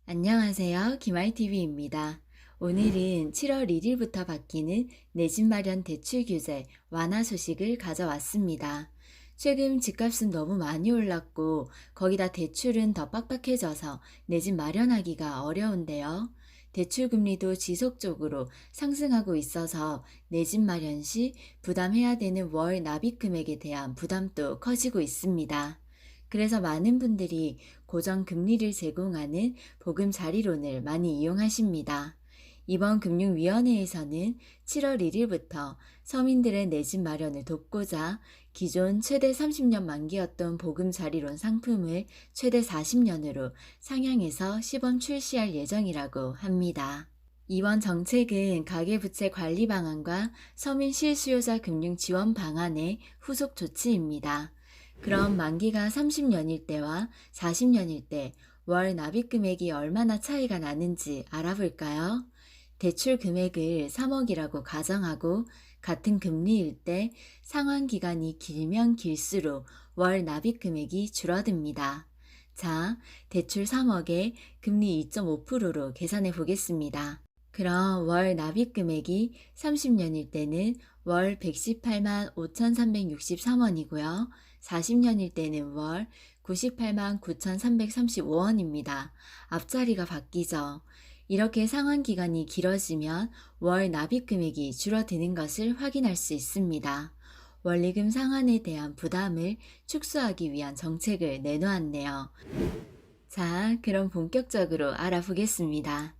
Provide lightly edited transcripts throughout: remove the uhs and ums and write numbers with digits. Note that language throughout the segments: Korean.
안녕하세요. 김알TV입니다. 오늘은 7월 1일부터 바뀌는 내 집 마련 대출 규제 완화 소식을 가져왔습니다. 최근 집값은 너무 많이 올랐고 거기다 대출은 더 빡빡해져서 내 집 마련하기가 어려운데요. 대출 금리도 지속적으로 상승하고 있어서 내 집 마련 시 부담해야 되는 월 납입 금액에 대한 부담도 커지고 있습니다. 그래서 많은 분들이 고정 금리를 제공하는 보금자리론을 많이 이용하십니다. 이번 금융위원회에서는 7월 1일부터 서민들의 내 집 마련을 돕고자 기존 최대 30년 만기였던 보금자리론 상품을 최대 40년으로 상향해서 시범 출시할 예정이라고 합니다. 이번 정책은 가계부채 관리 방안과 서민 실수요자 금융 지원 방안의 후속 조치입니다. 그럼 만기가 30년일 때와 40년일 때 월 납입 금액이 얼마나 차이가 나는지 알아볼까요? 대출 금액을 3억이라고 가정하고 같은 금리일 때 상환 기간이 길면 길수록 월 납입 금액이 줄어듭니다. 자, 대출 3억에 금리 2.5%로 계산해 보겠습니다. 그럼 월 납입 금액이 30년일 때는 월 118만 5,363원이고요. 40년일 때는 월 98만 9,335원입니다. 앞자리가 바뀌죠. 이렇게 상환 기간이 길어지면 월 납입 금액이 줄어드는 것을 확인할 수 있습니다. 원리금 상환에 대한 부담을 축소하기 위한 정책을 내놓았네요. 자, 그럼 본격적으로 알아보겠습니다.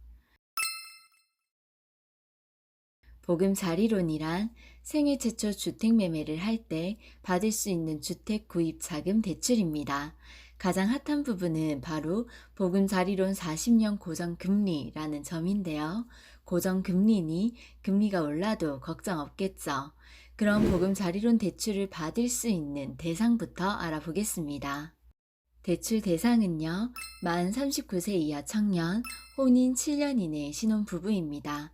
보금자리론이란 생애 최초 주택 매매를 할 때 받을 수 있는 주택 구입 자금 대출입니다. 가장 핫한 부분은 바로 보금자리론 40년 고정금리라는 점인데요. 고정금리니 금리가 올라도 걱정 없겠죠. 그럼 보금자리론 대출을 받을 수 있는 대상부터 알아보겠습니다. 대출 대상은요, 만 39세 이하 청년, 혼인 7년 이내 신혼부부입니다.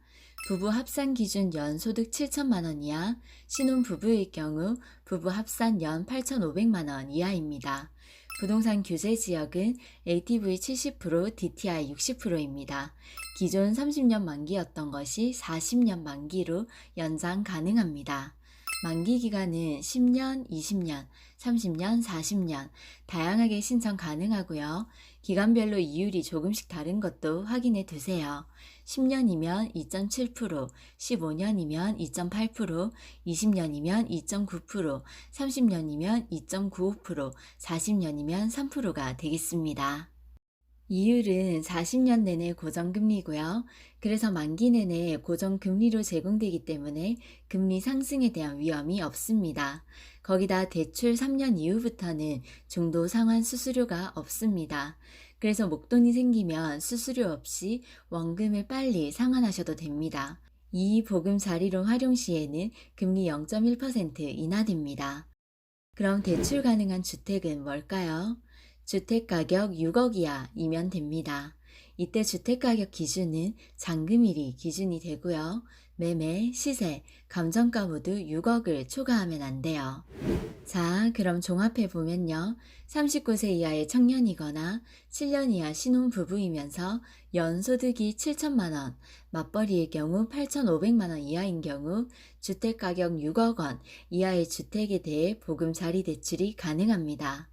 부부 합산 기준 연소득 7천만 원 이하, 신혼부부의 경우 부부 합산 연 8,500만 원 이하입니다. 부동산 규제 지역은 LTV 70%, DTI 60%입니다. 기존 30년 만기였던 것이 40년 만기로 연장 가능합니다. 만기 기간은 10년, 20년, 30년, 40년 다양하게 신청 가능하고요. 기간별로 이율이 조금씩 다른 것도 확인해 두세요. 10년이면 2.7%, 15년이면 2.8%, 20년이면 2.9%, 30년이면 2.95%, 40년이면 3%가 되겠습니다. 이율은 40년 내내 고정금리고요. 그래서 만기 내내 고정금리로 제공되기 때문에 금리 상승에 대한 위험이 없습니다. 거기다 대출 3년 이후부터는 중도 상환 수수료가 없습니다. 그래서 목돈이 생기면 수수료 없이 원금을 빨리 상환하셔도 됩니다. 이 보금자리론 활용 시에는 금리 0.1% 인하됩니다. 그럼 대출 가능한 주택은 뭘까요? 주택가격 6억 이하이면 됩니다. 이때 주택가격 기준은 잔금일이 기준이 되고요. 매매, 시세, 감정가 모두 6억을 초과하면 안 돼요. 자, 그럼 종합해 보면요. 39세 이하의 청년이거나 7년 이하 신혼부부이면서 연소득이 7천만 원, 맞벌이의 경우 8,500만 원 이하인 경우 주택가격 6억 원 이하의 주택에 대해 보금자리 대출이 가능합니다.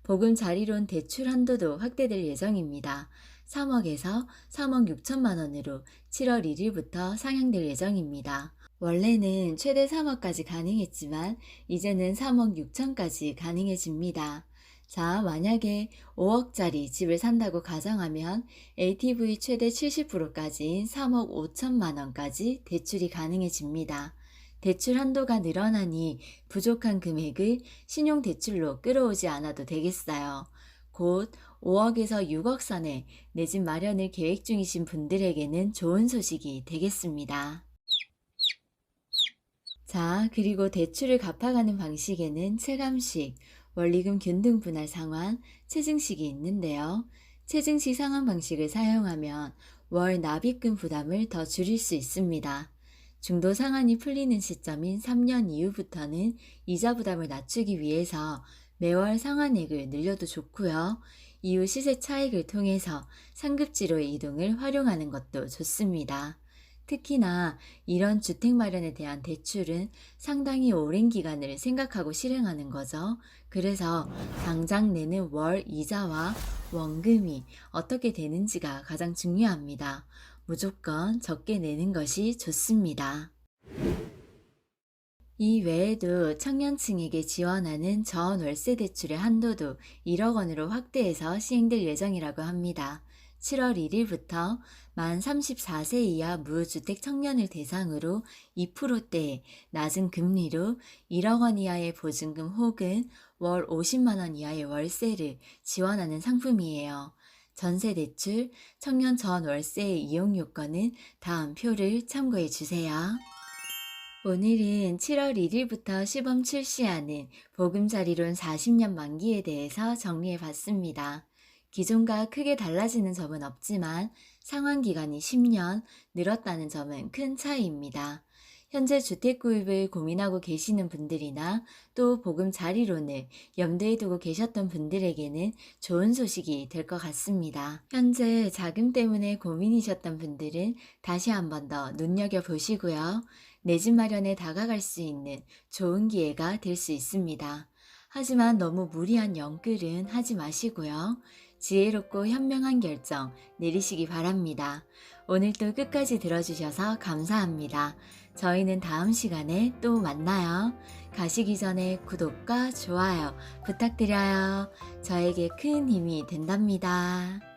보금자리론 대출 한도도 확대될 예정입니다. 3억에서 3억 6천만 원으로 7월 1일부터 상향될 예정입니다. 원래는 최대 3억까지 가능했지만 이제는 3억 6천까지 가능해집니다. 자, 만약에 5억짜리 집을 산다고 가정하면 LTV 최대 70%까지인 3억 5천만 원까지 대출이 가능해집니다. 대출 한도가 늘어나니 부족한 금액을 신용대출로 끌어오지 않아도 되겠어요. 곧 5억에서 6억 선에 내 집 마련을 계획 중이신 분들에게는 좋은 소식이 되겠습니다. 자, 그리고 대출을 갚아가는 방식에는 체감식, 원리금 균등 분할 상환, 체증식이 있는데요. 체증식 상환 방식을 사용하면 월 납입금 부담을 더 줄일 수 있습니다. 중도 상환이 풀리는 시점인 3년 이후부터는 이자 부담을 낮추기 위해서 매월 상환액을 늘려도 좋고요. 이후 시세 차익을 통해서 상급지로의 이동을 활용하는 것도 좋습니다. 특히나 이런 주택 마련에 대한 대출은 상당히 오랜 기간을 생각하고 실행하는 거죠. 그래서 당장 내는 월 이자와 원금이 어떻게 되는지가 가장 중요합니다. 무조건 적게 내는 것이 좋습니다. 이 외에도 청년층에게 지원하는 저월세 대출의 한도도 1억 원으로 확대해서 시행될 예정이라고 합니다. 7월 1일부터 만 34세 이하 무주택 청년을 대상으로 2%대의 낮은 금리로 1억 원 이하의 보증금 혹은 월 50만 원 이하의 월세를 지원하는 상품이에요. 전세 대출, 청년 전월세의 이용 요건은 다음 표를 참고해 주세요. 오늘은 7월 1일부터 시범 출시하는 보금자리론 40년 만기에 대해서 정리해 봤습니다. 기존과 크게 달라지는 점은 없지만 상환 기간이 10년 늘었다는 점은 큰 차이입니다. 현재 주택 구입을 고민하고 계시는 분들이나 또 보금자리론을 염두에 두고 계셨던 분들에게는 좋은 소식이 될 것 같습니다. 현재 자금 때문에 고민이셨던 분들은 다시 한 번 더 눈여겨보시고요. 내 집 마련에 다가갈 수 있는 좋은 기회가 될 수 있습니다. 하지만 너무 무리한 영끌은 하지 마시고요. 지혜롭고 현명한 결정 내리시기 바랍니다. 오늘도 끝까지 들어주셔서 감사합니다. 저희는 다음 시간에 또 만나요. 가시기 전에 구독과 좋아요 부탁드려요. 저에게 큰 힘이 된답니다.